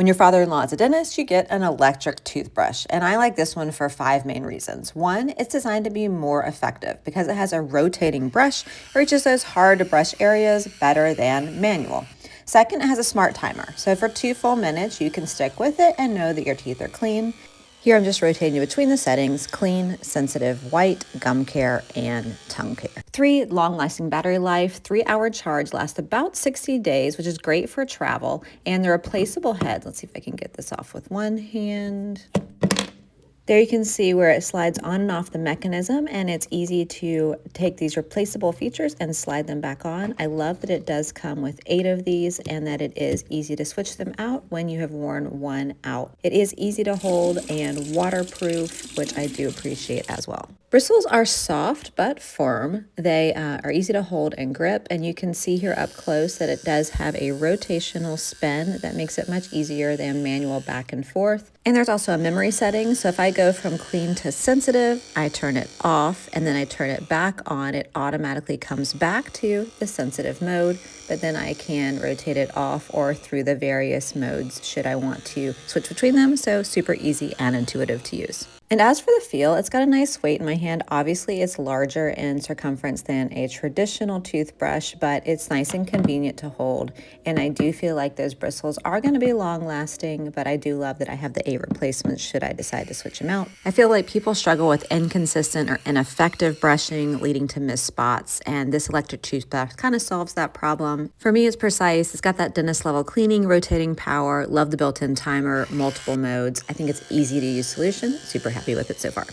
When your father-in-law is a dentist, you get an electric toothbrush. And I like this one for 5 main reasons. One, it's designed to be more effective because it has a rotating brush, reaches those hard to brush areas better than manual. Second, it has a smart timer. So for 2 full minutes, you can stick with it and know that your teeth are clean. Here I'm just rotating between the settings: clean, sensitive, white, gum care, and tongue care. 3, long-lasting battery life. 3-hour charge lasts about 60 days, which is great for travel. And the replaceable heads, let's see if I can get this off with one hand. There you can see where it slides on and off the mechanism, and it's easy to take these replaceable features and slide them back on. I love that it does come with 8 of these and that it is easy to switch them out when you have worn one out. It is easy to hold and waterproof, which I do appreciate as well. Bristles are soft but firm. They are easy to hold and grip, and you can see here up close that it does have a rotational spin that makes it much easier than manual back and forth. And there's also a memory setting, so if I go from clean to sensitive, I turn it off and then I turn it back on, it automatically comes back to the sensitive mode, but then I can rotate it off or through the various modes should I want to switch between them, so super easy and intuitive to use. And as for the feel, it's got a nice weight in my hand. Obviously, it's larger in circumference than a traditional toothbrush, but it's nice and convenient to hold. And I do feel like those bristles are going to be long lasting, but I do love that I have the 8 replacements should I decide to switch them out. I feel like people struggle with inconsistent or ineffective brushing, leading to missed spots, and this electric toothbrush kind of solves that problem. For me, it's precise. It's got that dentist level cleaning, rotating power, love the built-in timer, multiple modes. I think it's easy to use solution. Super happy with it so far.